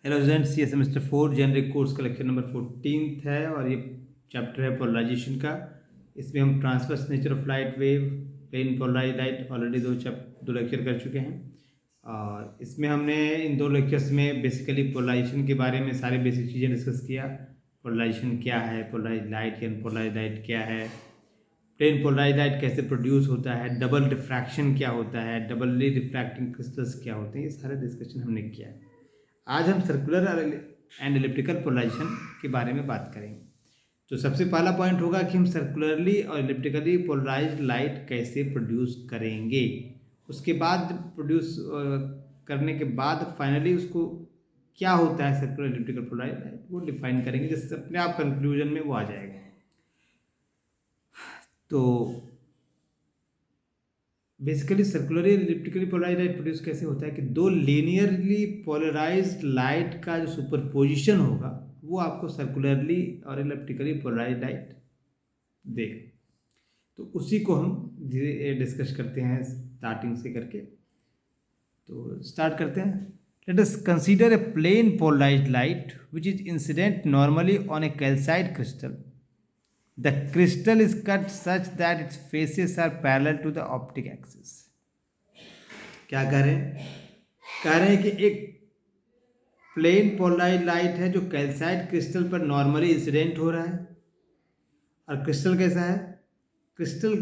Hello students, ये semester 4 generic course का lecture number 14 है और ये चैप्टर है पोलराइजेशन का। इसमें हम transverse nature of light wave, plane polarised light already दो लेक्चर कर चुके हैं। और इसमें हमने इन दो लेक्चर्स में बेसिकली पोलराइजेशन के बारे में सारी बेसिक चीज़ें डिस्कस किया। पोलराइजेशन क्या है, पोलराइज्ड लाइट या अनपोलराइज्ड लाइट क्या है, प्लेन पोलराइज्ड लाइट कैसे प्रोड्यूस होता है, डबल डिफ्रैक्शन क्या होता है, डबली रिफ्रैक्टिंग क्रिस्टल्स क्या होते हैं, ये सारे डिस्कशन हमने किया है। आज हम सर्कुलर एंड एलिप्टिकल पोलराइजेशन के बारे में बात करेंगे। तो सबसे पहला पॉइंट होगा कि हम सर्कुलरली और एलिप्टिकली पोलराइज्ड लाइट कैसे प्रोड्यूस करेंगे। उसके बाद प्रोड्यूस करने के बाद फाइनली उसको क्या होता है सर्कुलर एलिप्टिकल पोलराइज्ड लाइट, वो डिफाइन करेंगे, जिससे अपने आप कंक्लूजन में वो आ जाएगा। तो basically circularly elliptically polarized light produce कैसे होता है कि दो लीनियरली पोलराइज्ड लाइट का जो सुपरपोजिशन होगा वो आपको सर्कुलरली और एलिप्टिकली पोलराइज्ड लाइट देगा। तो उसी को हम धीरे डिस्कस करते हैं स्टार्टिंग से करके। तो स्टार्ट करते हैं। Let us consider a plane polarised light which is incident normally on a calcite crystal. The crystal is cut such that its faces are parallel to the optic axis. क्या कह रहे हैं? कह रहे हैं कि एक प्लेन पोलराइज्ड लाइट है जो कैल्साइट क्रिस्टल पर नॉर्मली इंसिडेंट हो रहा है। और क्रिस्टल कैसा है? क्रिस्टल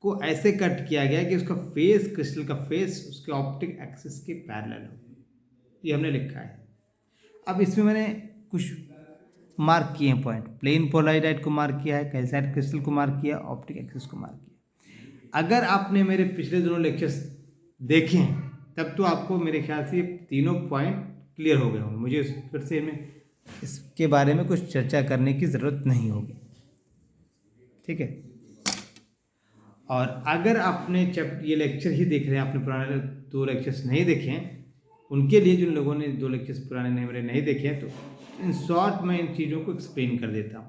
को ऐसे कट किया गया कि उसका फेस, क्रिस्टल का फेस उसके ऑप्टिक एक्सिस के पैरेलल हो। ये हमने लिखा है। अब इसमें मैंने कुछ मार्क किए हैं पॉइंट। प्लेन पोलराइज्ड लाइट को मार्क किया है, कैल्साइट क्रिस्टल को मार्क किया, ऑप्टिक एक्सिस को मार्क किया। अगर आपने मेरे पिछले दोनों लेक्चर्स देखे हैं तब तो आपको मेरे ख्याल से ये तीनों पॉइंट क्लियर हो गए होंगे। मुझे फिर से इसके बारे में कुछ चर्चा करने की ज़रूरत नहीं होगी, ठीक है। और अगर आपने ये लेक्चर ही देख रहे हैं, आपने पुराने दो लेक्चर्स नहीं देखे हैं, उनके लिए जिन लोगों ने दो लेक्चर्स पुराने मेरे नहीं देखे हैं, तो इन शॉर्ट मैं इन चीज़ों को एक्सप्लेन कर देता हूँ।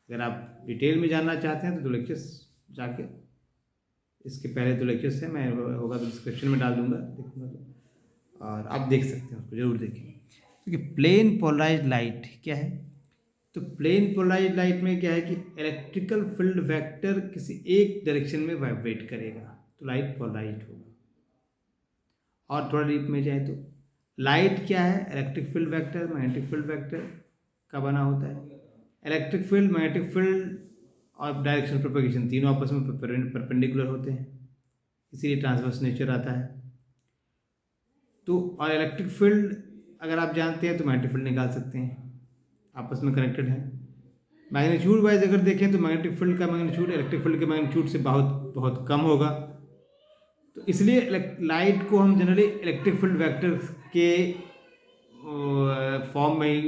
अगर आप डिटेल में जानना चाहते हैं तो दो लेक्चर्स जाके, इसके पहले दो लेक्चर्स हैं, मैं होगा तो डिस्क्रिप्शन में डाल दूंगा, देखूंगा तो, और आप देख सकते हैं, उसको जरूर देखें। क्योंकि प्लेन पोलराइज्ड लाइट क्या है? तो प्लेन पोलराइज्ड लाइट में क्या है कि इलेक्ट्रिकल फील्ड वेक्टर किसी एक डायरेक्शन में वाइब्रेट करेगा तो लाइट पोलराइज्ड होगा। और थोड़ा डीप में जाए तो लाइट क्या है? Electric field vector, magnetic field vector का बना होता है। इलेक्ट्रिक फील्ड, मैग्नेटिक फील्ड और डायरेक्शन प्रोपेगेशन तीनों आपस में परपेंडिकुलर होते हैं, इसीलिए ट्रांसवर्स नेचर आता है। तो और इलेक्ट्रिक फील्ड अगर आप जानते हैं तो मैग्नेटिक फील्ड निकाल सकते हैं, आपस में कनेक्टेड है। मैग्नीट्यूड वाइज अगर देखें तो मैग्नेटिक फील्ड का मैग्नीट्यूड इलेक्ट्रिक फील्ड के मैग्नीट्यूड से बहुत बहुत कम होगा। तो इसलिए लाइट को हम जनरली इलेक्ट्रिक फील्ड वेक्टर के फॉर्म में ही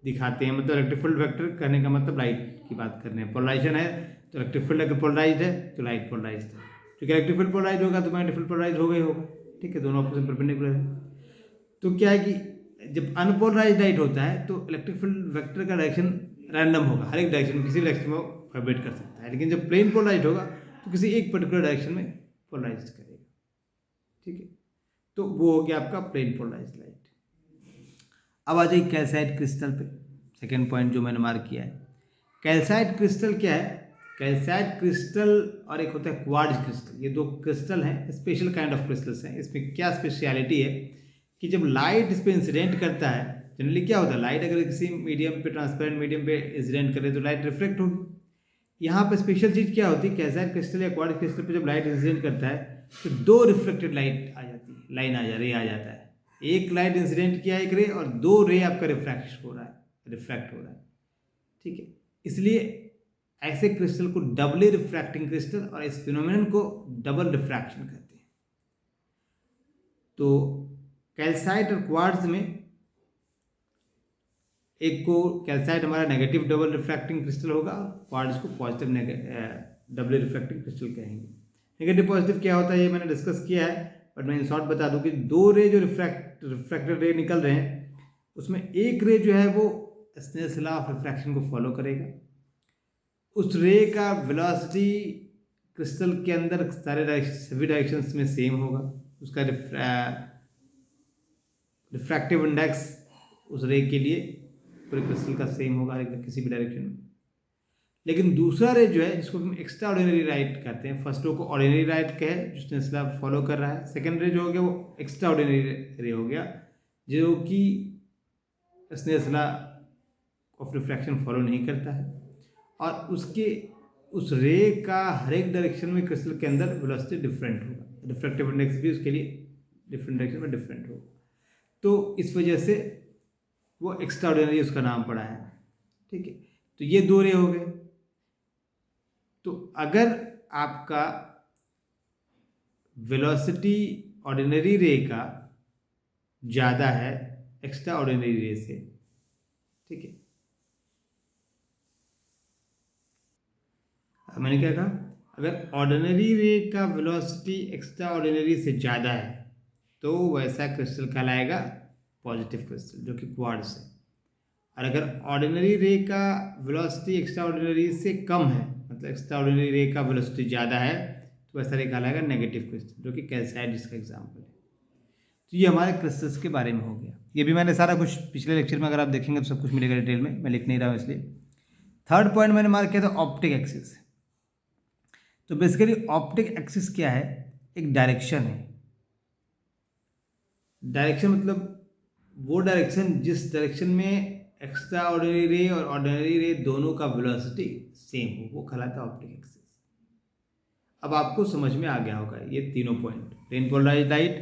दिखाते हैं। मतलब इलेक्ट्रिक फील्ड वेक्टर कहने का मतलब लाइट की बात कर रहे हैं। पोलराइजेशन है तो इलेक्ट्रिक फील्ड अगर पोलराइज्ड है तो लाइट पोलराइज्ड है, क्योंकि इलेक्ट्रिक फील्ड पोलराइज्ड होगा तो मैग्नेटिक फील्ड पोलराइज्ड होगा ही होगा, ठीक है, दोनों आपस में परपेंडिकुलर है। तो क्या है कि जब अनपोलराइज्ड लाइट होता है तो इलेक्ट्रिक फील्ड वेक्टर का डायरेक्शन रैंडम होगा, हर एक डायरेक्शन में किसी भी डायरेक्शन में वाइब्रेट कर सकता है। लेकिन जब प्लेन पोलराइज्ड होगा तो किसी एक पर्टिकुलर डायरेक्शन में पोलराइज करेगा, ठीक है। तो वो हो गया आपका प्लेन पोलराइज्ड लाइट। अब आ जाइए कैल्साइट क्रिस्टल पे, सेकेंड पॉइंट जो मैंने मार्क किया है। कैल्साइट क्रिस्टल क्या है? कैल्साइट क्रिस्टल और एक होता है क्वार्ट्ज क्रिस्टल, ये दो क्रिस्टल हैं, स्पेशल काइंड ऑफ क्रिस्टल्स हैं। इसमें क्या स्पेशलिटी है कि जब लाइट इस पर इंसिडेंट करता है, जनरली क्या होता है, लाइट अगर किसी मीडियम पे, ट्रांसपेरेंट मीडियम पे इंसिडेंट करे तो लाइट रिफ्लेक्ट होगी। यहाँ पे स्पेशल चीज़ क्या होती है, कैल्साइट क्रिस्टल या क्वार्ट्ज क्रिस्टल पे जब लाइट इंसिडेंट करता है तो दो रिफ्लेक्टेड लाइट आ जाती है, लाइन आ जाता है। एक लाइट इंसिडेंट किया एक रे और दो रे आपका रिफ्रैक्ट हो रहा है, ठीक है। इसलिए ऐसे क्रिस्टल को डबली रिफ्रैक्टिंग क्रिस्टल और इस फिनोमेनन को डबल रिफ्रैक्शन कहते हैं। तो कैल्साइट और क्वार्ट्ज में एक को कैल्साइट हमारा नेगेटिव डबल रिफ्रैक्टिंग क्रिस्टल होगा, क्वार्ट्ज को पॉजिटिव डबल रिफ्रैक्टिंग क्रिस्टल कहेंगे। नेगेटिव पॉजिटिव क्या होता है ये मैंने डिस्कस किया है, बट मैं इन शॉर्ट बता दूं कि दो रे जो रिफ्रैक्टेड रे निकल रहे हैं उसमें एक रे जो है वो स्नेल्स लॉ ऑफ रिफ्रैक्शन को फॉलो करेगा। उस रे का वेलोसिटी क्रिस्टल के अंदर सभी डायरेक्शंस में सेम होगा। उसका रिफ्रैक्टिव इंडेक्स उस रे के लिए पूरे क्रिस्टल का सेम होगा किसी भी डायरेक्शन में। लेकिन दूसरा रे जो है जिसको हम एक्स्ट्रा ऑर्डिनरी लाइट कहते हैं, फर्स्ट रो को ऑर्डिनरी लाइट कहे जिसने स्लैब फॉलो कर रहा है, सेकेंड रे जो हो गया वो एक्स्ट्रा ऑर्डिनरी रे हो गया जो कि Snell's law of refraction follow नहीं करता है, और उसके उस रे का हर एक डायरेक्शन में क्रिस्टल के अंदर वेलोसिटी डिफरेंट होगा, रिफ्रैक्टिव इंडेक्स भी उसके लिए डिफरेंट डायरेक्शन में डिफरेंट होगा। तो इस वजह से वो एक्स्ट्रा ऑर्डिनरी उसका नाम पड़ा है। ठीक है, तो ये दो रे हो गए। तो अगर आपका वेलोसिटी ऑर्डिनरी रे का ज़्यादा है एक्स्ट्रा ऑर्डिनरी रे से, ठीक है, मैंने क्या कहा, अगर ऑर्डिनरी रे का वेलोसिटी एक्स्ट्रा ऑर्डिनरी से ज़्यादा है तो वैसा क्रिस्टल कहलाएगा पॉजिटिव क्रिस्टल जो कि क्वार्ट्ज है। और अगर ऑर्डिनरी रे का वेलोसिटी एक्स्ट्रा ऑर्डिनरी से कम है, मतलब एक्स्ट्रा ऑर्डिनरी रे का वेलोसिटी ज़्यादा है, तो वैसा रे कहलाएगा नेगेटिव क्रिस्टल जो कि कैल्साइट जिसका एग्जाम्पल है। तो ये हमारे क्रिस्टल्स के बारे में हो गया। ये भी मैंने सारा कुछ पिछले लेक्चर में अगर आप देखेंगे तो सब कुछ मिलेगा डिटेल में, मैं लिख नहीं रहा हूँ इसलिए। थर्ड पॉइंट मैंने मार्क किया था ऑप्टिक एक्सिस। तो बेसिकली ऑप्टिक एक्सिस क्या है, एक डायरेक्शन है। डायरेक्शन मतलब वो डायरेक्शन जिस डायरेक्शन में एक्स्ट्रा ऑर्डिनरी रे और ऑर्डिनरी रे दोनों का वेलोसिटी सेम हो, वो कहलाता है ऑप्टिक एक्सिस। अब आपको समझ में आ गया होगा ये तीनों point, plane polarised light,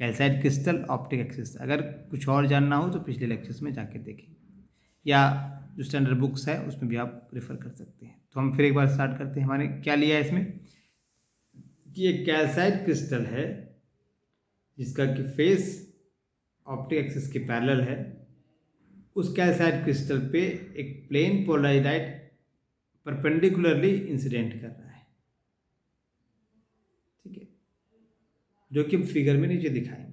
calcite crystal, optic axis. अगर कुछ और जानना हो तो पिछले लेक्चर्स में जाके देखें या जो स्टैंडर्ड बुक्स है उसमें भी आप रेफर कर सकते हैं। तो हम फिर एक बार स्टार्ट करते हैं। हमारे क्या लिया है इसमें कि एक कैल्साइट क्रिस्टल है जिसका कि फेस ऑप्टिक एक्सिस के पैरेलल है। उस कैल्साइट क्रिस्टल पे एक plane polarised light perpendicularly incident कर रहा है, ठीक है, जो कि फिगर में नीचे दिखाएंगे,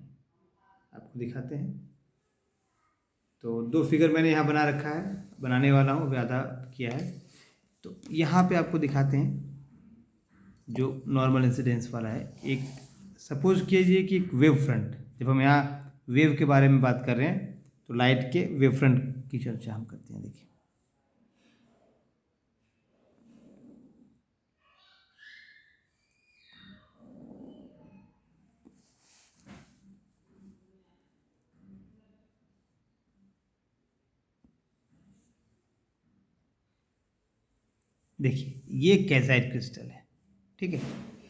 आपको दिखाते हैं। तो दो फिगर मैंने यहाँ बना रखा है, बनाने वाला हूँ, आधा किया है। तो यहाँ पे आपको दिखाते हैं जो नॉर्मल इंसिडेंस वाला है। एक सपोज कीजिए कि एक वेव फ्रंट, जब हम यहाँ वेव के बारे में बात कर रहे हैं तो लाइट के वेव फ्रंट की चर्चा हम करते हैं। देखिए ये कैल्साइट क्रिस्टल है, ठीक है,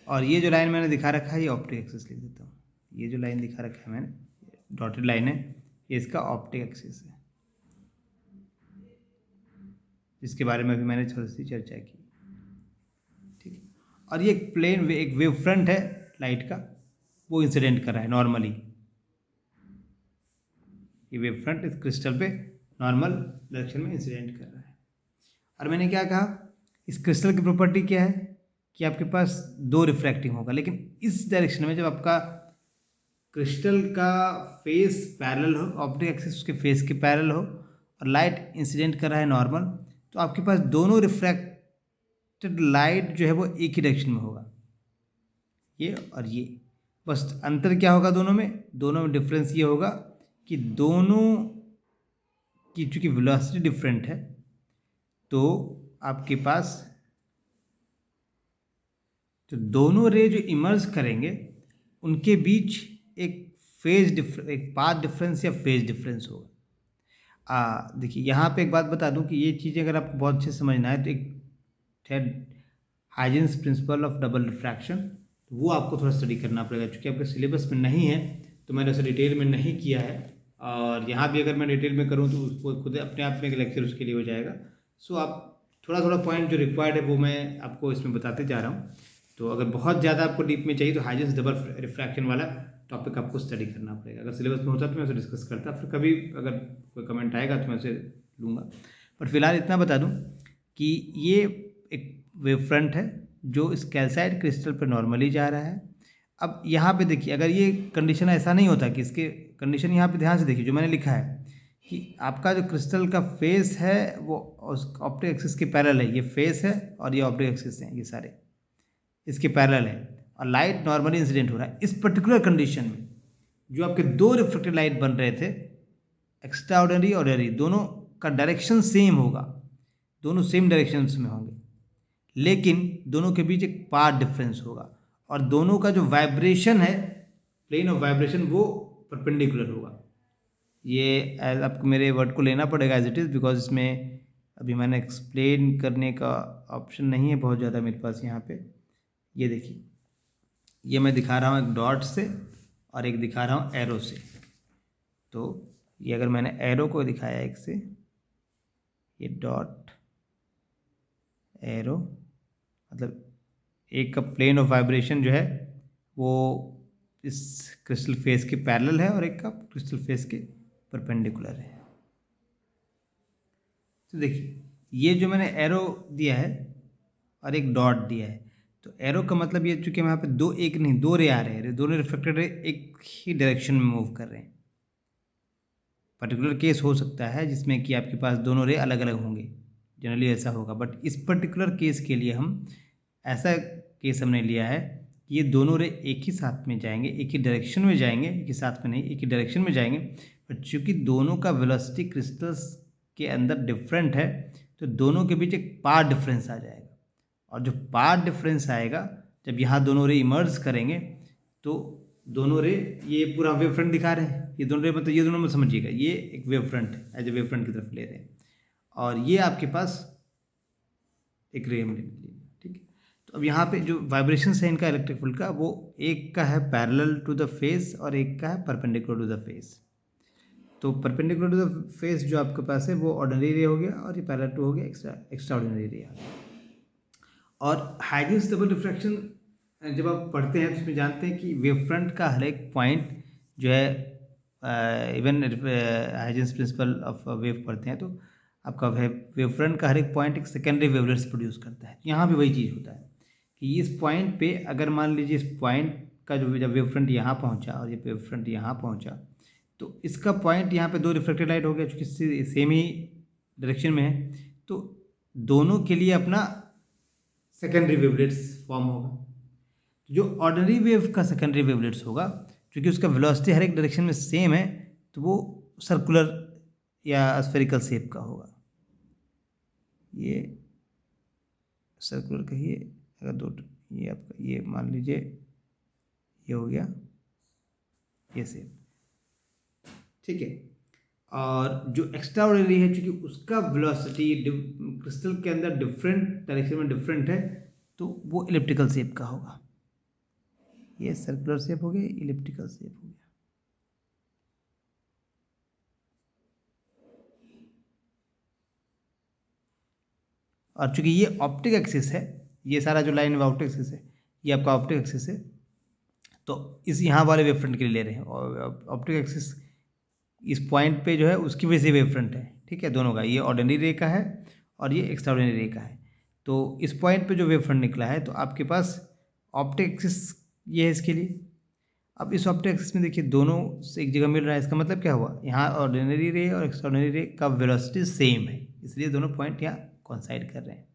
और ये जो लाइन मैंने दिखा रखा है ये ऑप्टिक एक्सिस लिख देता हूँ। ये जो लाइन दिखा रखा है मैंने डॉटेड लाइन है, ये इसका ऑप्टिक एक्सिस है, जिसके बारे में अभी मैंने थोड़ी सी चर्चा की, ठीक है। और ये एक प्लेन एक वेव फ्रंट है लाइट का, वो इंसिडेंट कर रहा है नॉर्मली। ये वेव फ्रंट इस क्रिस्टल पे नॉर्मल डायरेक्शन में इंसिडेंट कर रहा है। और मैंने क्या कहा, इस क्रिस्टल की प्रॉपर्टी क्या है कि आपके पास दो रिफ्रैक्टिंग होगा, लेकिन इस डायरेक्शन में जब आपका क्रिस्टल का फेस पैरेलल हो, ऑप्टिक एक्सिस उसके फेस के पैरेलल हो और लाइट इंसिडेंट कर रहा है नॉर्मल, तो आपके पास दोनों रिफ्रैक्टेड लाइट जो है वो एक ही डायरेक्शन में होगा, ये और ये। बस अंतर क्या होगा दोनों में डिफरेंस ये होगा कि दोनों की चूंकि वेलोसिटी डिफरेंट है तो आपके पास तो दोनों रे जो इमर्ज करेंगे उनके बीच एक पाथ डिफरेंस या फेज डिफरेंस होगा। देखिए यहाँ पे एक बात बता दूं कि ये चीज़ें अगर आपको बहुत अच्छे से समझना है तो एक Huygens principle of double refraction, वो आपको थोड़ा स्टडी करना पड़ेगा। क्योंकि आपके सिलेबस में नहीं है तो मैंने उसे डिटेल में नहीं किया है, और यहाँ भी अगर मैं डिटेल में करूँ तो उसको खुद अपने आप में एक लेक्चर उसके लिए हो जाएगा। सो आप थोड़ा पॉइंट जो रिक्वायर्ड है वो मैं आपको इसमें बताते जा रहा हूँ। तो अगर बहुत ज़्यादा आपको डीप में चाहिए तो हाइजेंस डबल रिफ्रैक्शन वाला टॉपिक आपको स्टडी करना पड़ेगा। अगर सिलेबस में होता तो मैं उसे डिस्कस करता, फिर कभी अगर कोई कमेंट आएगा तो मैं उसे लूँगा। पर फिलहाल इतना बता दूँ कि ये एक वेव फ्रंट है जो इस कैल्साइट क्रिस्टल पर नॉर्मली जा रहा है। अब यहाँ पे देखिए, अगर ये कंडीशन ऐसा नहीं होता कि इसके कंडीशन यहाँ पे ध्यान से देखिए जो मैंने लिखा है कि आपका जो क्रिस्टल का फेस है वो उस ऑप्टिक एक्सिस के पैरेलल है, ये फेस है और ये ऑप्टिक एक्सिस है, ये सारे इसके पैरेलल है और लाइट नॉर्मली इंसिडेंट हो रहा है। इस पर्टिकुलर कंडीशन में जो आपके दो रिफ्लेक्टेड लाइट बन रहे थे एक्स्ट्रा ऑर्डिनरी ऑर्डिनरी दोनों का डायरेक्शन सेम होगा, दोनों सेम डायरेक्शंस में होंगे, लेकिन दोनों के बीच एक पाथ डिफरेंस होगा और दोनों का जो वाइब्रेशन है, प्लेन ऑफ वाइब्रेशन, वो परपेंडिकुलर होगा। ये एज आपको मेरे वर्ड को लेना पड़ेगा एज इट इज़, बिकॉज इसमें अभी मैंने एक्सप्लेन करने का ऑप्शन नहीं है बहुत ज़्यादा मेरे पास यहाँ पे। ये देखिए, ये मैं दिखा रहा हूँ एक डॉट से और एक दिखा रहा हूँ एरो से। तो ये अगर मैंने एरो को दिखाया एक से, ये डॉट एरो, मतलब एक का प्लेन ऑफ वाइब्रेशन जो है वो इस क्रिस्टल फेस के पैरेलल है और एक का क्रिस्टल फेस के परपेंडिकुलर है। तो देखिए, ये जो मैंने एरो दिया है और एक डॉट दिया है, तो एरो का मतलब ये, चूंकि यहाँ पे दो, एक नहीं दो रे आ रहे हैं, दोनों रिफ्लेक्टेड रे एक ही डायरेक्शन में मूव कर रहे हैं। पर्टिकुलर केस हो सकता है जिसमें कि आपके पास दोनों रे अलग अलग होंगे, जनरली ऐसा होगा, बट इस पर्टिकुलर केस के लिए हम ऐसा केस हमने लिया है कि ये दोनों रे एक ही साथ में जाएंगे, एक ही डायरेक्शन में जाएंगे, एक ही साथ में नहीं, एक ही डायरेक्शन में जाएंगे, बट चूंकि दोनों का वेलोसिटी क्रिस्टल्स के अंदर डिफरेंट है, तो दोनों के बीच एक पाथ डिफरेंस आ जाएगा। और जो पाथ डिफरेंस आएगा, जब यहाँ दोनों रे इमर्ज करेंगे, तो दोनों रे, ये पूरा वेव फ्रंट दिखा रहे हैं, ये दोनों रे मतलब ये दोनों में समझिएगा, ये एक वेव फ्रंट है, एज ए वेव फ्रंट की तरफ ले रहे हैं, और ये आपके पास एक रे में, ठीक है। तो अब यहाँ पे जो वाइब्रेशन है इनका इलेक्ट्रिक फील्ड का, वो एक का है पैरेलल टू द फेस और एक का है परपेंडिकुलर टू द फेस। तो परपेंडिकुलर टू द फेस जो आपके पास है वो ऑर्डिनरी रे हो गया, और ये पैरेलल टू हो गया एक्स्ट्रा ऑर्डिनरी रे। और हाइजेंस डबल रिफ्रैक्शन जब आप पढ़ते हैं तो उसमें जानते हैं कि वेव फ्रंट का हर एक पॉइंट जो है, even Huygens principle of wave पढ़ते हैं तो आपका वेव फ्रंट का हर एक पॉइंट एक सेकेंडरी वेवलेट्स प्रोड्यूस करता है। यहाँ भी वही चीज़ होता है कि इस पॉइंट पे, अगर मान लीजिए इस पॉइंट का जो जब वेव फ्रंट यहाँ पहुँचा और ये वेव फ्रंट यहाँ पहुँचा, तो इसका पॉइंट यहाँ पे दो रिफ्लेक्टेड लाइट हो गया, चूँकि सेम ही डायरेक्शन में है, तो दोनों के लिए अपना सेकेंडरी वेवलेट्स फॉर्म होगा। जो ऑर्डिनरी वेव का सेकेंडरी वेवलेट्स होगा, क्योंकि उसका वेलोसिटी हर एक डायरेक्शन में सेम है, तो वो सर्कुलर या स्फेरिकल शेप का होगा। ये सर्कुलर कहिए, अगर दो, ये आपका, ये मान लीजिए ये हो गया ये शेप, ठीक है। और जो एक्स्ट्रा ऑर्डिनरी है, चूंकि उसका वेलोसिटी क्रिस्टल के अंदर डिफरेंट डायरेक्शन में डिफरेंट है, तो वो इलिप्टिकल शेप का होगा। ये सर्कुलर शेप हो गया, इलिप्टिकल शेप हो गया। और चूंकि ये ऑप्टिक एक्सिस है, ये सारा जो लाइन ऑप्टिक एक्सिस है, ये आपका ऑप्टिक एक्सिस है, तो इस यहाँ वाले वेव फ्रंट के लिए ले रहे हैं, और ऑप्टिक एक्सिस इस पॉइंट पे जो है उसकी वजह से वेव फ्रंट है, ठीक है, दोनों का, ये ऑर्डिनरी रे का है और ये एक्स्ट्रा ऑर्डिनरी रे का है। तो इस पॉइंट पे जो वेव फ्रंट निकला है, तो आपके पास ऑप्टिक एक्सिस ये है इसके लिए। अब इस ऑप्टिक एक्सिस में देखिए दोनों से एक जगह मिल रहा है, इसका मतलब क्या हुआ, यहाँ ऑर्डिनरी रे और एक्स्ट्रा ऑर्डिनरी रे का वेलोसिटी सेम है, इसलिए दोनों पॉइंट यहाँ कॉन्साइड कर रहे हैं,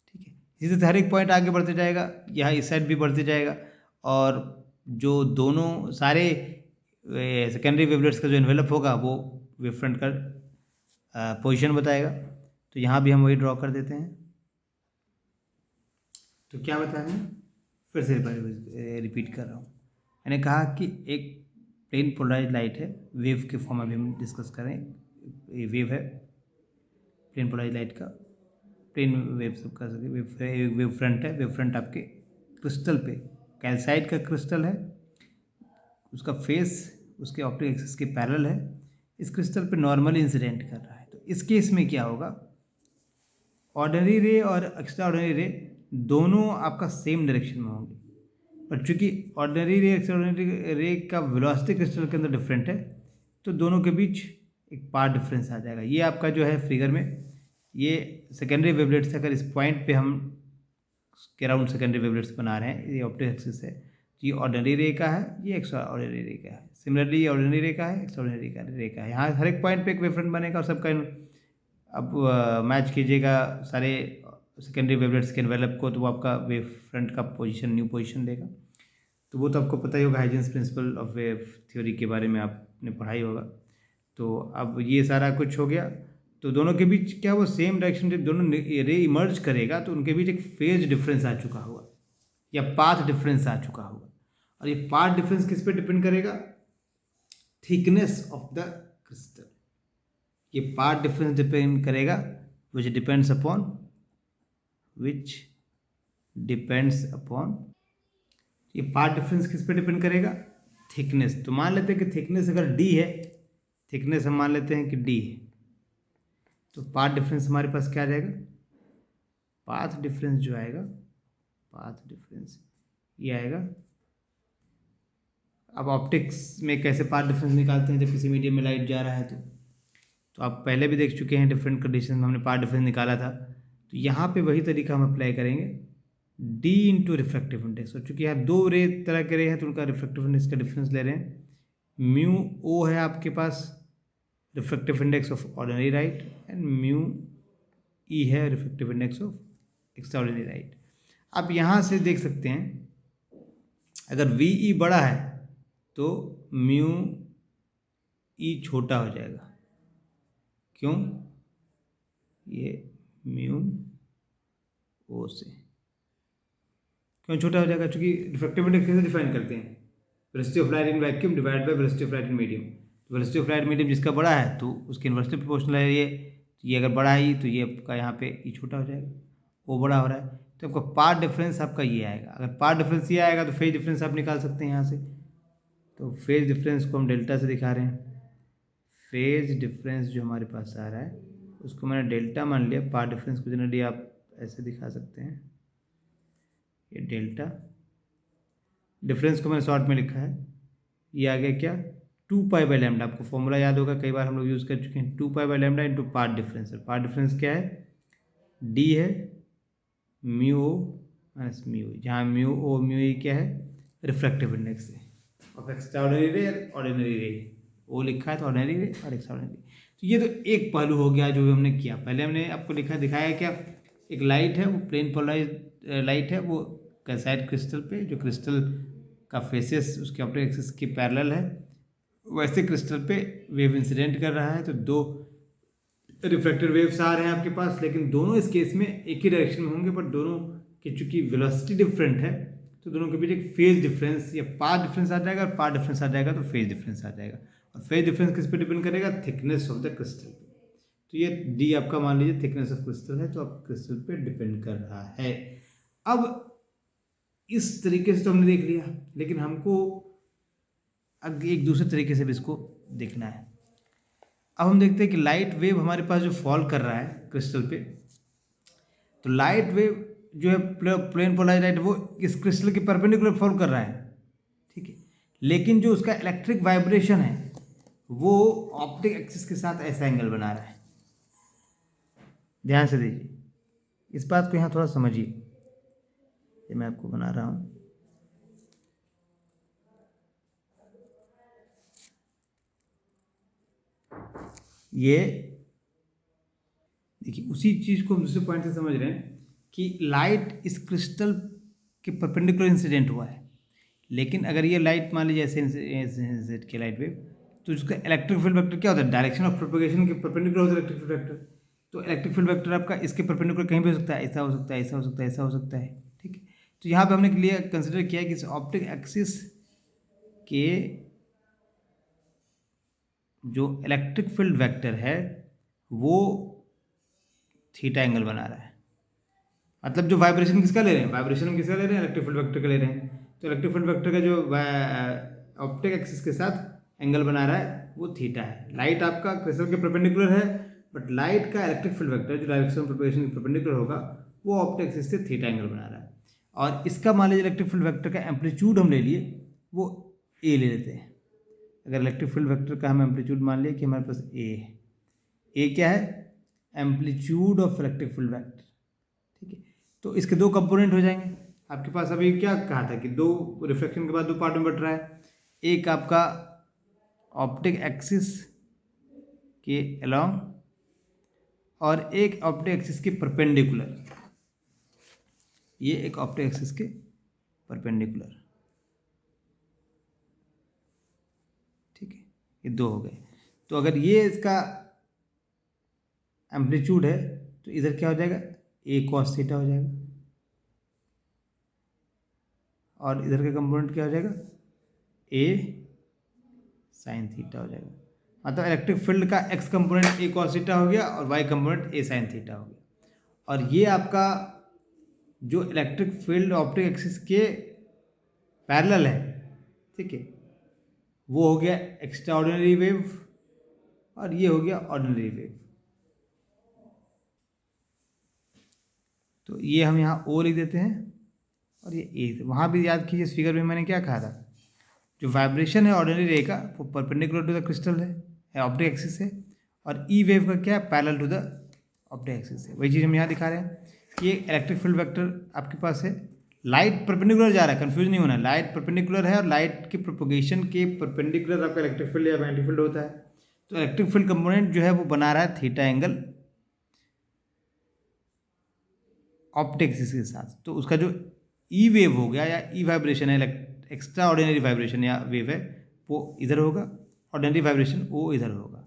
ठीक है। इसी तरह हर एक पॉइंट आगे बढ़ते जाएगा, यहाँ इस साइड भी बढ़ते जाएगा, और जो दोनों सारे सेकेंडरी वेवलेट्स का जो एनवेलप होगा वो वेव फ्रंट का पोजीशन बताएगा। तो यहाँ भी हम वही ड्रॉ कर देते हैं। तो क्या बताया मैंने, फिर से रिपीट कर रहा हूँ। मैंने कहा कि एक प्लेन पोलराइज लाइट है, वेव के फॉर्म में भी हम डिस्कस करें, ये वेव है, प्लेन पोलराइज लाइट का प्लेन वेव सब कर सकते, वेव फ्रंट है, वेव फ्रंट आपके क्रिस्टल पे, कैल्साइट का क्रिस्टल है, उसका फेस उसके ऑप्टिक एक्सिस के पैरेलल है, इस क्रिस्टल पे नॉर्मली इंसिडेंट कर रहा है। तो इस केस में क्या होगा, ऑर्डिनरी रे और एक्स्ट्रा ऑर्डिनरी रे दोनों आपका सेम डायरेक्शन में होंगे, और चूंकि ऑर्डिनरी रे एक्स्ट्रा ऑर्डिनरी रे का वेलोसिटी क्रिस्टल के अंदर डिफरेंट है, तो दोनों के बीच एक पाथ डिफरेंस आ जाएगा। ये आपका जो है फिगर में, ये सेकेंडरी वेवलेट्स, अगर इस पॉइंट पे हम के अराउंड सेकेंडरी वेवलेट्स बना रहे हैं, ये ऑप्टिक एक्सिस है, ये ऑर्डिनरी रे का है, ये एक्स्ट्रा ऑर्डिनरी रे का है, सिमिलरली ये ऑर्डिनरी रे का है, एक्स्ट्रा ऑर्डिनरी रे का है। यहाँ हर एक पॉइंट पे एक वेव फ्रंट बनेगा और सबका अब मैच कीजिएगा सारे सेकेंडरी वेवलेट्स के एनवेलप को, तो वो आपका वेव फ्रंट का पोजीशन, न्यू पोजीशन देगा। तो वो तो आपको पता ही होगा, Huygens principle of wave theory के बारे में आपने पढ़ाई होगा। तो अब ये सारा कुछ हो गया। तो दोनों के बीच क्या वो सेम डायरेक्शन जब दोनों रे इमर्ज करेगा तो उनके बीच एक फेज डिफरेंस आ चुका होगा या पाथ डिफरेंस आ चुका होगा। और ये पाथ डिफरेंस किस पे डिपेंड करेगा? Thickness of the crystal. ये पाथ डिफरेंस डिपेंड करेगा विच डिपेंड्स अपॉन ये पाथ डिफरेंस किस पे डिपेंड करेगा? थिकनेस। तो मान लेते हैं कि थिकनेस अगर डी है, थिकनेस हम मान लेते हैं कि डी है, तो पाथ डिफरेंस हमारे पास क्या आ जाएगा? पाथ डिफरेंस जो आएगा, पाथ डिफरेंस ये आएगा। अब ऑप्टिक्स में कैसे पाथ डिफरेंस निकालते हैं जब किसी मीडियम में लाइट जा रहा है तो आप पहले भी देख चुके हैं, डिफरेंट कंडीशन में हमने पाथ डिफरेंस निकाला था। तो यहाँ पे वही तरीका हम अप्लाई करेंगे, डी इंटू रिफ्रैक्टिव इंडेक्स। और चूंकि यहाँ दो रे तरह के रे हैं तो उनका रिफ्रैक्टिव इंडेक्स का डिफरेंस ले रहे हैं। म्यू ओ है आपके पास refractive index of ordinary light, and mu e है refractive index of extraordinary light. आप यहाँ से देख सकते हैं अगर वी ई बड़ा है तो म्यू ई छोटा हो जाएगा। क्यों? ये म्यू ओ से क्यों छोटा हो जाएगा? क्योंकि रिफ्रैक्टिव इंडेक्स कैसे डिफाइन करते हैं? Velocity of light in vacuum divide by velocity of light in medium. तो वेलोसिटी ऑफ लाइट मीडियम जिसका बड़ा है तो उसके इन्वर्सली प्रोपोर्शनल है ये अगर बड़ा है तो ये आपका यहाँ पे ये छोटा हो जाएगा, वो बड़ा हो रहा है तो आपका पाथ डिफरेंस आपका ये आएगा। अगर पाथ डिफरेंस ये आएगा तो फेज डिफरेंस आप निकाल सकते हैं यहाँ से। तो फेज डिफरेंस को हम डेल्टा से दिखा रहे हैं। फेज डिफरेंस जो हमारे पास आ रहा है उसको मैंने डेल्टा मान लिया। पाथ डिफरेंस को जनरली आप ऐसे दिखा सकते हैं, ये डेल्टा डिफरेंस को मैंने शॉर्ट में लिखा है। ये आ गया क्या? 2 पाई/लैम्डा। आपको फॉर्मूला याद होगा, कई बार हम लोग यूज़ कर चुके हैं। 2 pi lambda into path difference. Path difference क्या है? डी है mu o minus mu e, जहाँ म्यू ओ म्यू ई क्या है? रिफ्रैक्टिव इंडेक्स है ऑफ एक्स्ट्राऑर्डिनरी रे और ऑर्डिनरी रे। वो लिखा है तो ऑर्डिनरी रे और एक्स्ट्राऑर्डिनरी। तो ये तो एक पहलू हो गया जो हमने किया। पहले हमने आपको दिखाया क्या? एक लाइट है, वो प्लेन पोलराइज लाइट है, वो कैल्साइट क्रिस्टल पे, जो क्रिस्टल का फेसेस उसके ऑप्टिक एक्सिस के पैरेलल है, वैसे क्रिस्टल पे वेव इंसिडेंट कर रहा है। तो दो रिफ्लेक्टेड वेव्स आ रहे हैं आपके पास, लेकिन दोनों इस केस में एक ही डायरेक्शन में होंगे, बट दोनों की चूंकि वेलोसिटी डिफरेंट है तो दोनों के बीच एक फेज डिफरेंस या पाथ डिफरेंस आ जाएगा, और पाथ डिफरेंस आ जाएगा तो फेज डिफरेंस आ जाएगा। और फेज डिफरेंस किस पे डिपेंड करेगा? थिकनेस ऑफ द क्रिस्टल पे। तो ये डी आपका मान लीजिए थिकनेस ऑफ क्रिस्टल है, तो आप क्रिस्टल पे डिपेंड कर रहा है। अब इस तरीके से तो हमने देख लिया, लेकिन हमको अब एक दूसरे तरीके से भी इसको देखना है। अब हम देखते हैं कि लाइट वेव हमारे पास जो फॉल कर रहा है क्रिस्टल पे, तो लाइट वेव जो है प्लेन पोलराइज लाइट वो इस क्रिस्टल के परपेंडिकुलर फॉल कर रहा है, ठीक है। लेकिन जो उसका इलेक्ट्रिक वाइब्रेशन है वो ऑप्टिक एक्सिस के साथ ऐसा एंगल बना रहा है। ध्यान से देखिए, इस बात को यहाँ थोड़ा समझिए। ये मैं आपको बना रहा हूँ, ये देखिए उसी चीज़ को हम दूसरे पॉइंट से समझ रहे हैं कि लाइट इस क्रिस्टल के परपेंडिकुलर इंसिडेंट हुआ है, लेकिन अगर ये लाइट मान लीजिए ऐसे इंसिडेंट की लाइट वेव, तो उसका इलेक्ट्रिक फील्ड वेक्टर क्या होता है? डायरेक्शन ऑफ प्रोपगेशन के परपेंडिकुलर होता है इलेक्ट्रिक फील्ड वेक्टर। तो इलेक्ट्रिक फील्ड वेक्टर आपका इसके परपेंडिकुलर कहीं भी हो सकता है, ऐसा हो सकता है, ऐसा हो सकता है, ऐसा हो सकता है, ठीक है। तो यहाँ पे हमने क्लियर कंसिडर किया कि इस ऑप्टिक एक्सिस के जो इलेक्ट्रिक फील्ड वेक्टर है वो थीटा एंगल बना रहा है। मतलब जो वाइब्रेशन किसका ले रहे हैं? वाइब्रेशन हम किसका ले रहे हैं? इलेक्ट्रिक फील्ड वेक्टर का ले रहे हैं। तो इलेक्ट्रिक फील्ड वेक्टर का जो ऑप्टिक एक्सिस के साथ एंगल बना रहा है वो थीटा है। लाइट आपका क्रिस्टल के परपेंडिकुलर है, बट लाइट का इलेक्ट्रिक फील्ड वेक्टर जो डायरेक्शन ऑफ प्रोपगेशन के परपेंडिकुलर होगा वो ऑप्टिक एक्सिस से थीटा एंगल बना रहा है। और इसका मान लीजिए इलेक्ट्रिक फील्ड वेक्टर का एम्पलीट्यूड हम ले लिए, वो ए ले लेते हैं। अगर इलेक्ट्रिक फील्ड वेक्टर का हम एम्पलीट्यूड मान लिए कि हमारे पास ए है, ए क्या है? Amplitude of electric field vector, ठीक है। तो इसके दो कंपोनेंट हो जाएंगे आपके पास। अभी क्या कहा था कि दो रिफ्लेक्शन के बाद दो पार्ट में बट रहा है, एक आपका ऑप्टिक एक्सिस के अलोंग और एक ऑप्टिक एक्सिस के परपेंडिकुलर। ये एक ऑप्टिक एक्सिस के परपेंडिकुलर, ठीक है, ये दो हो गए। तो अगर ये इसका एम्पलीट्यूड है तो इधर क्या हो जाएगा, ए कॉस थीटा हो जाएगा, और इधर का कंपोनेंट क्या हो जाएगा, ए साइन थीटा हो जाएगा। मतलब इलेक्ट्रिक फील्ड का X component A cos theta हो गया और Y component A sine theta हो गया। और ये आपका जो इलेक्ट्रिक फील्ड ऑप्टिक एक्सिस के पैरेलल है, ठीक है, वो हो गया एक्स्ट्रा ऑर्डिनरी वेव और ये हो गया ऑर्डिनरी वेव। तो ये हम यहाँ ओ लिख देते हैं और ये ए। वहाँ भी याद कीजिए इस फिगर में मैंने क्या कहा था, जो वाइब्रेशन है ऑर्डिनरी रे का वो परपेंडिकुलर टू द क्रिस्टल है ऑप्टिक एक्सिस है, और ई वेव का क्या है, parallel to the optic axis है। वही चीज़ हम यहाँ दिखा रहे हैं कि एक इलेक्ट्रिक फील्ड वेक्टर आपके पास है, लाइट परपेंडिकुलर जा रहा है, कंफ्यूज नहीं होना, लाइट परपेंडिकुलर है और लाइट के प्रोपोगेशन के परपेंडिकुलर आपका इलेक्ट्रिक फील्ड या मैग्नेटिक फील्ड होता है। तो इलेक्ट्रिक फील्ड कंपोनेंट जो है वो बना रहा है थीटा एंगल ऑप्टिक एक्सिस के साथ। तो उसका जो ई वेव हो गया या ई वाइब्रेशन है, एक्स्ट्रा ऑर्डिनरी वाइब्रेशन या वेव है, वो इधर होगा, ऑर्डिनरी वाइब्रेशन वो इधर होगा।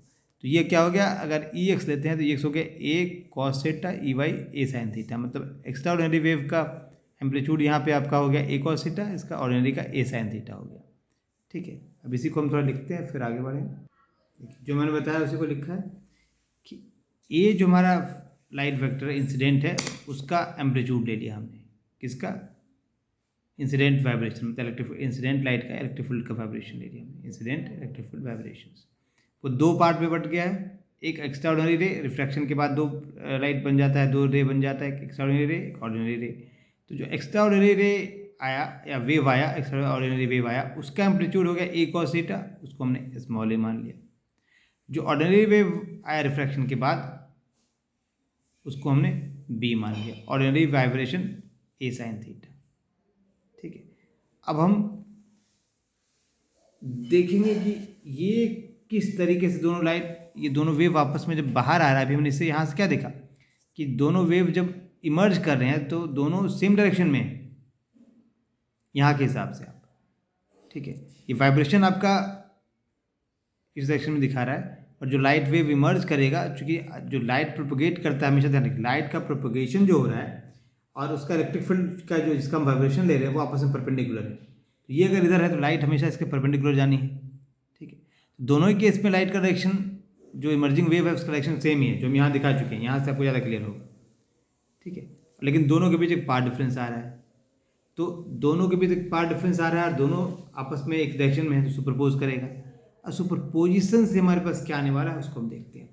तो ये क्या हो गया, अगर ई एक्स लेते हैं तो ये हो गया ए कॉस थीटा ई वाई ए साइन थीटा, मतलब एक्स्ट्रा ऑर्डिनरी वेव का एम्पलीट्यूड यहाँ पे आपका हो गया ए कॉस थीटा, इसका ऑर्डिनरी का ए साइन थीटा हो गया। ठीक है, अब इसी को हम थोड़ा लिखते हैं फिर आगे बढ़ें। जो मैंने बताया उसी को लिखा है कि ए जो हमारा लाइट वेक्टर इंसिडेंट है उसका एम्पलीट्यूड ले लिया हमने, किसका, इंसिडेंट वाइब्रेशन, मतलब इलेक्ट्रिक इंसिडेंट लाइट का इलेक्ट्रिक फील्ड का वाइब्रेशन ले लिया हमने, इंसिडेंट इलेक्ट्रिक फील्ड वाइब्रेशंस। वो दो पार्ट में बट गया है, एक एक्स्ट्रा ऑर्डिनरी रे, रिफ्रैक्शन के बाद दो लाइट बन जाता है, दो रे बन जाता है, एक एक्स्ट्रा ऑर्डिनरी रे एक ऑर्डिनरी रे। तो जो एक्स्ट्रा ऑर्डिनरी रे आया या वेव आया, एक्स्ट्रा ऑर्डिनरी वेव आया, उसका एम्पलीट्यूड हो गया ए कॉस थीटा, उसको हमने स्मॉल ए मान लिया। जो ऑर्डिनरी वेव आया रिफ्रैक्शन के बाद उसको हमने बी मान लिया, ऑर्डिनरी वाइब्रेशन ए साइन थीटा। ठीक है, अब हम देखेंगे कि ये किस तरीके से दोनों लाइट, ये दोनों वेव आपस में जब बाहर आ रहा है, अभी हमने इससे यहाँ से क्या देखा कि दोनों वेव जब इमर्ज कर रहे हैं तो दोनों सेम डायरेक्शन में है यहाँ के हिसाब से आप। ठीक है, ये वाइब्रेशन आपका इस डायरेक्शन में दिखा रहा है, और जो लाइट वेव इमर्ज करेगा, चूंकि जो लाइट प्रोपोगेट करता है, हमेशा ध्यान रखिए लाइट का प्रोपोगेशन जो हो रहा है और उसका इलेक्ट्रिक फील्ड का जो जिसका हम वाइब्रेशन ले रहे हैं वो आपस में परपेंडिकुलर है। तो ये अगर इधर है तो लाइट हमेशा इसके परपेंडिकुलर जानी है। ठीक है, तो दोनों ही केस में लाइट का डायरेक्शन, जो इमर्जिंग वेव है उसका डायरेक्शन सेम ही है, जो हम यहाँ दिखा चुके हैं, यहाँ से आपको ज़्यादा क्लियर होगा। ठीक है, लेकिन दोनों के बीच एक पार्ट डिफरेंस आ रहा है, तो दोनों के बीच एक पार्ट डिफरेंस आ रहा है और दोनों आपस में एक डायरेक्शन में है तो सुपरपोज करेगा, और सुपरपोजिशन से हमारे पास क्या आने वाला है उसको हम देखते हैं।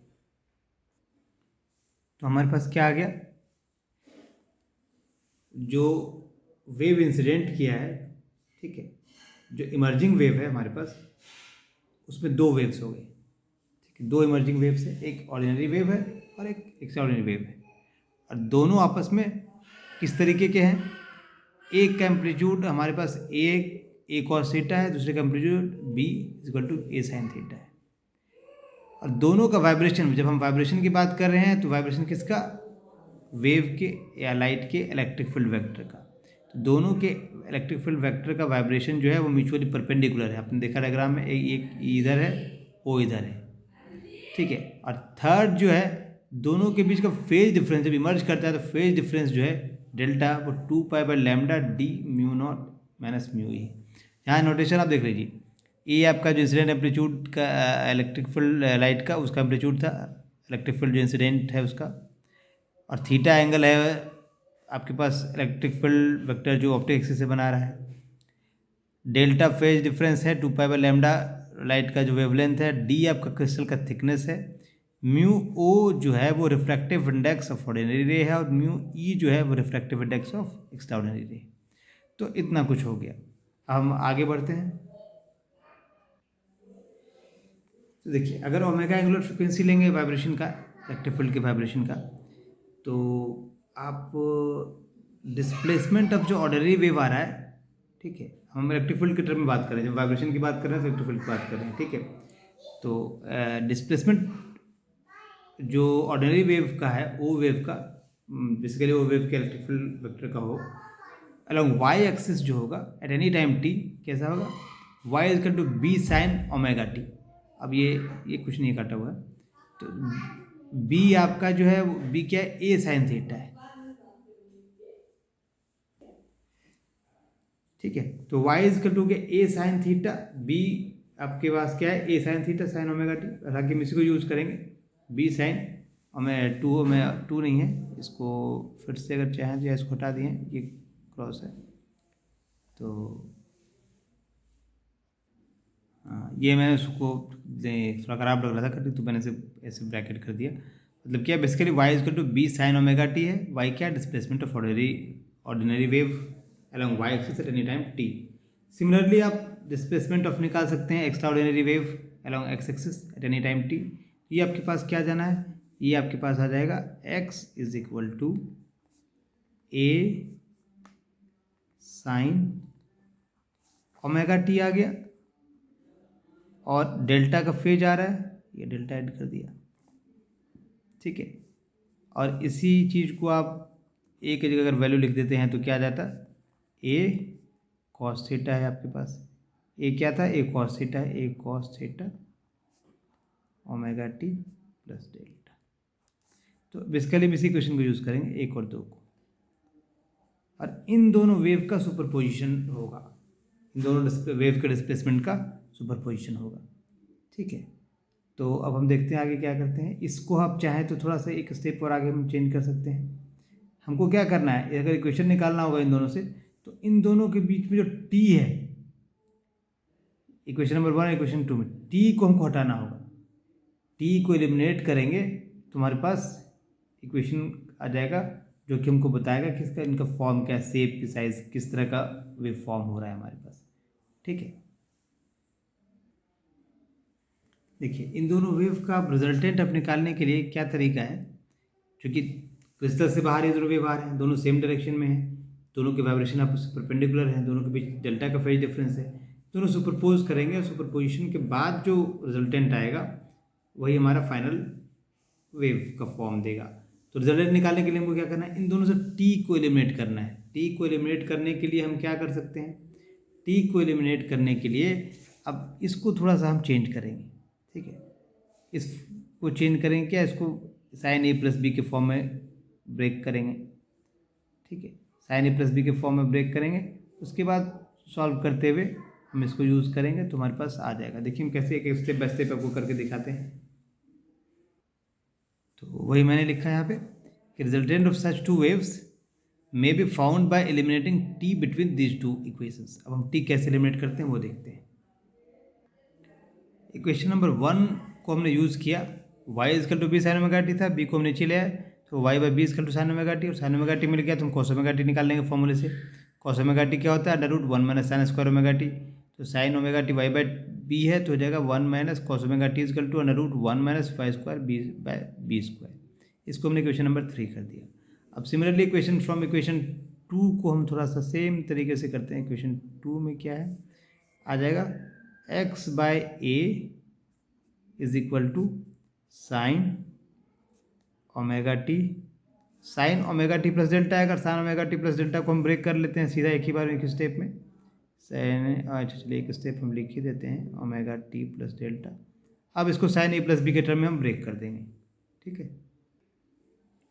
तो हमारे पास क्या आ गया, जो वेव इंसिडेंट किया है, ठीक है, जो इमर्जिंग वेव है हमारे पास उसमें दो वेव्स हो गए। ठीक है, दो इमर्जिंग वेव्स है, एक ऑर्डिनरी वेव है और एक एक्स्ट्राऑर्डिनरी वेव है, और दोनों आपस में किस तरीके के हैं, एक का एम्पलीट्यूड हमारे पास ए कॉस थीटा है, दूसरे का amplitude B equal to A sine theta है। और दोनों का वाइब्रेशन, जब हम वाइब्रेशन की बात कर रहे हैं तो वाइब्रेशन किसका, वेव के या लाइट के इलेक्ट्रिक फील्ड वेक्टर का। तो दोनों के इलेक्ट्रिक फील्ड वेक्टर का वाइब्रेशन जो है वो म्यूचुअली परपेंडिकुलर है, आपने देखा डायग्राम में, एक इधर है वो इधर है। ठीक है, और थर्ड जो है दोनों के बीच का फेज डिफरेंस जब इमर्ज करता है तो फेज डिफरेंस जो है डेल्टा वो 2π/λ d μ0 माइनस म्यू ई। यहाँ नोटेशन आप देख लीजिए, ये आपका जो इंसिडेंट एम्पलीट्यूड का इलेक्ट्रिक फील्ड लाइट का उसका एम्पलीट्यूड था, इलेक्ट्रिक फील्ड जो इंसिडेंट है उसका, और थीटा एंगल है आपके पास इलेक्ट्रिक फील्ड वेक्टर जो ऑप्टिक एक्सिस से बना रहा है। डेल्टा फेज डिफरेंस है 2π/λ लाइट का जो वेवलेंथ है, डी आपका क्रिस्टल का थिकनेस है, म्यू ओ जो है वो रिफ्रैक्टिव इंडेक्स ऑफ ऑर्डिनरी रे है, और म्यू ई जो है वो रिफ्रैक्टिव इंडेक्स ऑफ एक्स्ट्राऑर्डिनरी रे। तो इतना कुछ हो गया, हम आगे बढ़ते हैं। तो देखिए, अगर ओमेगा एंगुलर फ्रिक्वेंसी लेंगे वाइब्रेशन का, इलेक्ट्रिक फील्ड के वाइब्रेशन का, तो आप डिस्प्लेसमेंट ऑफ जो ऑर्डिनरी वेव आ रहा है, ठीक है, हम इलेक्ट्रिक फील्ड के टर्म में बात कर रहे हैं, जब वाइब्रेशन की बात कर रहे हैं तो इलेक्ट्रिक फील्ड की बात कर रहे हैं। ठीक है, तो डिस्प्लेसमेंट जो ऑर्डिनरी वेव का है, ओ वेव का, बेसिकली वो वेव के इलेक्ट्रिक फील्ड वेक्टर का हो अलॉन्ग वाई एक्सिस जो होगा एट एनी टाइम टी, कैसा होगा, Y is equal to B sine omega T. अब ये कुछ नहीं काटा हुआ है, तो बी आपका जो है बी क्या है, ए साइन थीटा है, ठीक है। तो y is equal to A sine theta, b आपके पास क्या है, a sine theta sine omega t, हालांकि हम इसी को यूज़ करेंगे, बी साइन हमें टू नहीं है, इसको फिर से अगर चाहें तो इसको हटा दिए, ये क्रॉस है, तो ये मैंने उसको थोड़ा ख़राब लग रहा था करके, तो मैंने ऐसे ब्रैकेट कर दिया। मतलब क्या, basically Y equal to B sine omega T है, वाई क्या, displacement of ordinary wave along y axis at any time t। Similarly आप डिस्प्लेसमेंट ऑफ निकाल सकते हैं extraordinary wave along x axis at any time t। ये आपके पास क्या जाना है, ये आपके पास आ जाएगा x is equal to a sine omega t आ गया, और डेल्टा का फेज आ रहा है, ये डेल्टा ऐड कर दिया, ठीक है। और इसी चीज़ को आप ए की जगह अगर वैल्यू लिख देते हैं तो क्या आ जाता, ए कॉस थीटा है आपके पास, ए क्या था, ए कॉस थीटा है, a cos theta omega T plus delta. तो बेसिकली हम इसी क्वेश्चन को यूज़ करेंगे एक और दो को, और इन दोनों वेव का सुपरपोजिशन होगा, इन दोनों वेव के डिस्प्लेसमेंट का सुपरपोजिशन होगा, ठीक है। तो अब हम देखते हैं आगे क्या करते हैं। इसको आप चाहें तो थोड़ा सा एक स्टेप और आगे हम चेंज कर सकते हैं। हमको क्या करना है, अगर इक्वेशन निकालना होगा इन दोनों से, तो इन दोनों के बीच में जो टी है, इक्वेशन नंबर 1 इक्वेशन 2 में टी को हमको हटाना होगा, टी को एलिमिनेट करेंगे तो हमारे पास इक्वेशन आ जाएगा जो कि हमको बताएगा कि इसका इनका फॉर्म क्या, शेप की साइज किस तरह का वेव फॉर्म हो रहा है हमारे पास, ठीक है। देखिए इन दोनों वेव का रिजल्टेंट अब निकालने के लिए क्या तरीका है, क्योंकि क्रिस्टल से बाहर ये दोनों वेव आ रहे हैं, दोनों सेम डायरेक्शन में है, दोनों के वाइब्रेशन आपस में परपेंडिकुलर हैं, दोनों के बीच डेल्टा का फेज डिफरेंस है, दोनों सुपरपोज करेंगे, और सुपरपोजिशन के बाद जो रिजल्टेंट आएगा वही हमारा फाइनल वेव का फॉर्म देगा। तो रिजल्टेंट निकालने के लिए हमको क्या करना है, इन दोनों से टी को एलिमिनेट करना है। टी को एलिमिनेट करने के लिए हम क्या कर सकते हैं, टी को एलिमिनेट करने के लिए अब इसको थोड़ा सा हम चेंज करेंगे, ठीक है। इसको चेंज करेंगे क्या, इसको साइन ए प्लस बी के फॉर्म में ब्रेक करेंगे, ठीक है, साइन ए प्लस बी के फॉर्म में ब्रेक करेंगे, उसके बाद सॉल्व करते हुए हम इसको यूज़ करेंगे तो हमारे पास आ जाएगा। देखिए हम कैसे एक स्टेप बाय स्टेप आपको करके दिखाते हैं। तो वही मैंने लिखा है यहाँ पे कि resultant of such two waves may be found by eliminating T between these two equations. अब हम टी कैसे एलिमिनेट करते हैं वो देखते हैं। इक्वेशन नंबर 1 को हमने यूज़ किया, y equal to B sine omega T था, b को हम नीचे ले आए तो y by B equal to sine omega T, और साइन ओमेगा टी मिल गया तो हम कॉस ओमेगा टी निकाल लेंगे फॉर्मूले से। कॉस ओमेगा टी क्या होता है, under root 1 minus sine square omega t, तो sine omega t y by b है तो हो जाएगा 1 minus cos omega t is equal to under root 1 minus y square b by B square. इसको हमने इक्वेशन नंबर 3 कर दिया। अब सिमिलरली इक्वेशन फ्रॉम इक्वेशन 2 को हम थोड़ा सा सेम तरीके से करते हैं। इक्वेशन 2 में क्या है, आ जाएगा x by A is equal to sine omega T, sine omega T plus delta है। अगर sine omega T plus delta को हम ब्रेक कर लेते हैं सीधा एक ही बार एक स्टेप में, साइन, अच्छा चलिए एक स्टेप हम लिख ही देते हैं, ओमेगा टी प्लस डेल्टा। अब इसको साइन ए प्लस बी के टर्म में हम ब्रेक कर देंगे, ठीक है।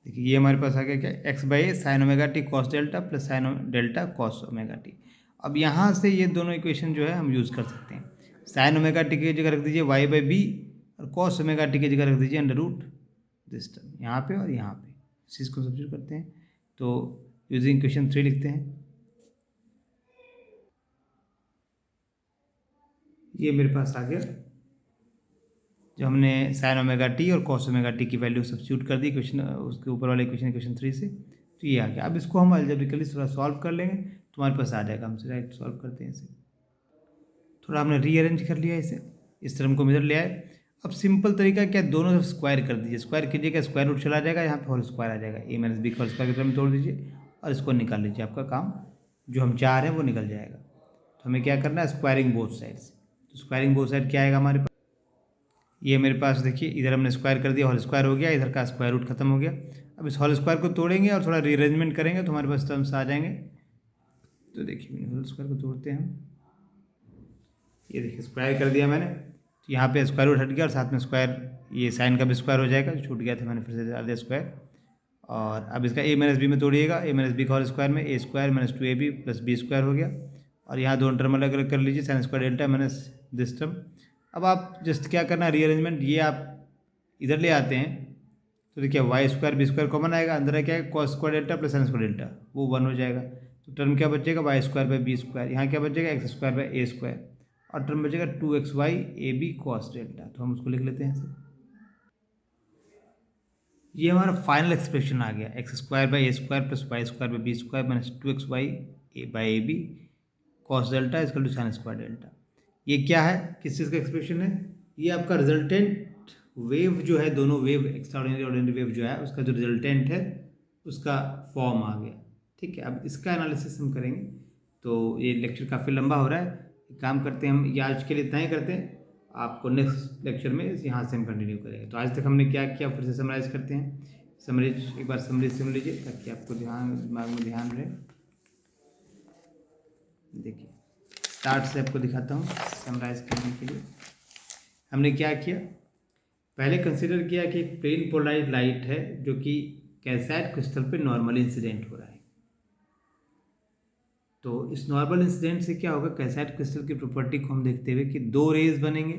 देखिए ये हमारे पास आ गया क्या, x by A sine omega T cos delta plus sine delta cos omega T. अब यहाँ से ये दोनों इक्वेशन जो है हम यूज़ कर सकते हैं। साइन ओमेगा टी की जगह रख दीजिए वाई बाई बी, और कॉस ओमेगा टी की जगह रख दीजिए अंडर रूट दिस टर्म, यहाँ पे और यहाँ पे इस चीज़ को सब्स्टिट्यूट करते हैं। तो यूजिंग इक्वेशन 3 लिखते हैं, ये मेरे पास आ गया, जो हमने साइन ओमेगा टी और कॉस ओमेगा टी की वैल्यू सब्स्टिट्यूट कर दी इक्वेशन, उसके ऊपर वाले इक्वेशन 3 से, तो ये आ गया। अब इसको हम अलजेब्रिकली थोड़ा सॉल्व कर लेंगे तो हमारे पास आ जाएगा। हमसे राइट सॉल्व करते हैं इसे, थोड़ा हमने रीअरेंज कर लिया इसे, इस टर्म को इधर ले आए। अब सिंपल तरीका क्या, दोनों तरफ स्क्वायर कर दीजिए, स्क्वायर कीजिएगा, स्क्वायर रूट चला जाएगा, यहाँ पे होल स्क्वायर आ जाएगा, ए माइनस बी का होल स्क्वायर की टर्म तोड़ दीजिए और इसको निकाल लीजिए, आपका काम जो हम चाह रहे हैं वो निकल जाएगा। तो हमें क्या करना है, स्क्वायरिंग बोथ साइड्स। तो स्क्वायरिंग बोथ साइड क्या आएगा हमारे पास, ये मेरे पास देखिए इधर हमने स्क्वायर कर दिया, होल स्क्वायर हो गया, इधर का स्क्वायर रूट खत्म हो गया। अब इस होल स्क्वायर को तोड़ेंगे और थोड़ा रीअरेंजमेंट करेंगे तो हमारे पास टर्म्स आ जाएंगे। तो देखिए होल स्क्वायर को तोड़ते हैं, ये देखिए स्क्वायर कर दिया मैंने, तो यहाँ पे स्क्वायर रूट हट गया और साथ में स्क्वायर, ये साइन का भी स्क्वायर हो जाएगा, जो छूट गया था मैंने फिर से डाल दिया स्क्वायर। और अब इसका a माइनस बी में तोड़िएगा, a माइनस बी का होल स्क्वायर में a square minus 2ab plus b square हो गया। और यहाँ दोनों टर्म अलग अलग कर लीजिए, sign square delta minus this term. अब आप जस्ट क्या करना है, रीअरेंजमेंट, ये आप इधर ले आते हैं तो देखिए Y square B square common आएगा, अंदर है क्या है cos square delta plus sine square delta, वो 1 हो जाएगा। तो टर्म क्या बचेगा, Y square by B square, यहाँ क्या बचेगा X square by A square, और टर्म बचेगा 2xy ए बी कॉस डेल्टा। तो हम उसको लिख लेते हैं सर, ये हमारा फाइनल एक्सप्रेशन आ गया, X square by A square plus Y square by B square minus 2xy by A B cos delta equal to sine square delta. ये क्या है, किस चीज़ का एक्सप्रेशन है, ये आपका रिजल्टेंट वेव जो है, दोनों वेव एक्स्ट्राऑर्डिनरी ऑर्डिनरी वेव जो है उसका जो रिजल्टेंट है उसका फॉर्म आ गया। ठीक है, अब इसका एनालिसिस हम करेंगे। तो ये लेक्चर काफ़ी लंबा हो रहा है, एक काम करते हैं हम, ये आज के लिए इतना ही करते हैं, आपको नेक्स्ट लेक्चर में यहाँ से हम कंटिन्यू करेंगे। तो आज तक हमने क्या किया फिर से समराइज करते हैं। समराइज एक बार समराइज सुन लीजिए ताकि आपको दिमाग में ध्यान रहे। देखिए स्टार्ट से आपको दिखाता हूँ समराइज करने के लिए। हमने क्या किया, पहले कंसिडर किया कि एक प्लेन पोलराइज्ड लाइट है जो कि कैल्साइट क्रिस्टल पे नॉर्मल इंसिडेंट हो रहा है। तो इस नॉर्मल इंसिडेंट से क्या होगा, कैल्साइट क्रिस्टल की प्रॉपर्टी को हम देखते हुए कि दो रेज बनेंगे,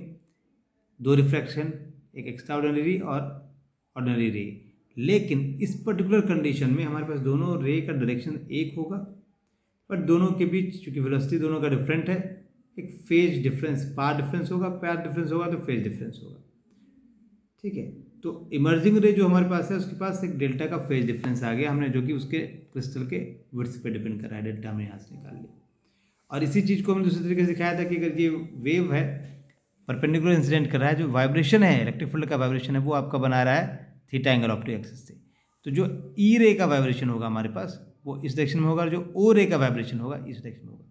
दो रिफ्रैक्शन, एक एक्स्ट्रा ऑर्डिनरी और ऑर्डिनरी रे। लेकिन इस पर्टिकुलर कंडीशन में हमारे पास दोनों रे का डायरेक्शन एक होगा, पर दोनों के बीच चूंकि वेलोसिटी दोनों का डिफरेंट है, एक फेज डिफरेंस, पाथ डिफरेंस होगा, पाथ डिफरेंस होगा तो फेज डिफरेंस होगा। ठीक है, तो इमर्जिंग रे जो हमारे पास है उसके पास एक डेल्टा का फेज डिफरेंस आ गया हमने, जो कि उसके क्रिस्टल के विड्थ पे डिपेंड कर रहा है, डेल्टा हमने यहाँ से निकाल लिया। और इसी चीज़ को हमने दूसरे तरीके से दिखाया था कि अगर ये वेव है परपेंडिकुलर इंसिडेंट कर रहा है, जो वाइब्रेशन है इलेक्ट्रिक फील्ड का वाइब्रेशन है वो आपका बना रहा है थीटा एंगल ऑप्टिक एक्सिस से। तो जो ई रे का वाइब्रेशन होगा हमारे पास वो इस डायरेक्शन में होगा, जो ओ रे का वाइब्रेशन होगा इस डायरेक्शन में होगा।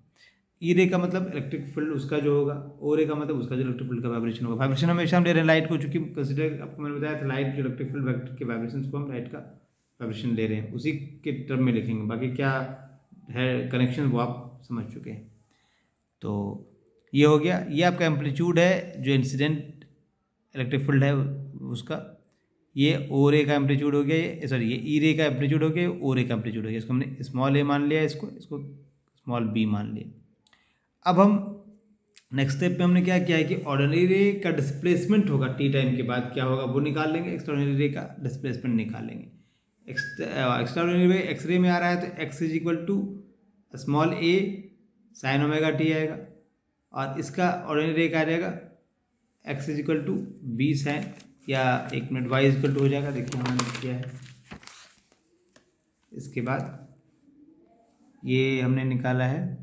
ई रे का मतलब इलेक्ट्रिक फील्ड उसका जो होगा, ओ रे का मतलब उसका जो इलेक्ट्रिक फील्ड का वाइब्रेशन होगा। वाइब्रेशन हमेशा हम ले रहे हैं लाइट को, चूंकि कंसिडर आपको मैंने बताया था लाइट जो इलेक्ट्रिक फील्ड वेक्टर के वाइब्रेशन को हम लाइट का वाइब्रेशन ले रहे हैं, उसी के टर्म में लिखेंगे, बाकी क्या है कनेक्शन वो आप समझ चुके हैं। तो ये हो गया, ये आपका एम्पलीट्यूड है जो इंसिडेंट इलेक्ट्रिक फील्ड है उसका, ये ओ रे का एम्पलीट्यूड हो गया, ये सॉरी ये ई रे का एम्पलीट्यूड हो गया, ओ रे का एम्पलीट्यूड हो गया। इसको हमने स्मॉल ए मान लिया, इसको स्मॉल बी मान लिया। अब हम नेक्स्ट स्टेप पे हमने क्या किया है कि ऑर्डिनरी रे का डिस्प्लेसमेंट होगा टी टाइम के बाद, क्या होगा वो निकाल लेंगे, एक्स्ट्राऑर्डिनरी रे का डिस्प्लेसमेंट निकाल लेंगे। एक्स्ट्राऑर्डिनरी रे एक्स रे में आ रहा है तो X is equal to small A sine omega T आएगा, और इसका ऑर्डिनरी रे का आ जाएगा X is equal to B sine, या एक minute Y is equal to हो जाएगा, देखिए हमने किया है। इसके बाद ये हमने निकाला है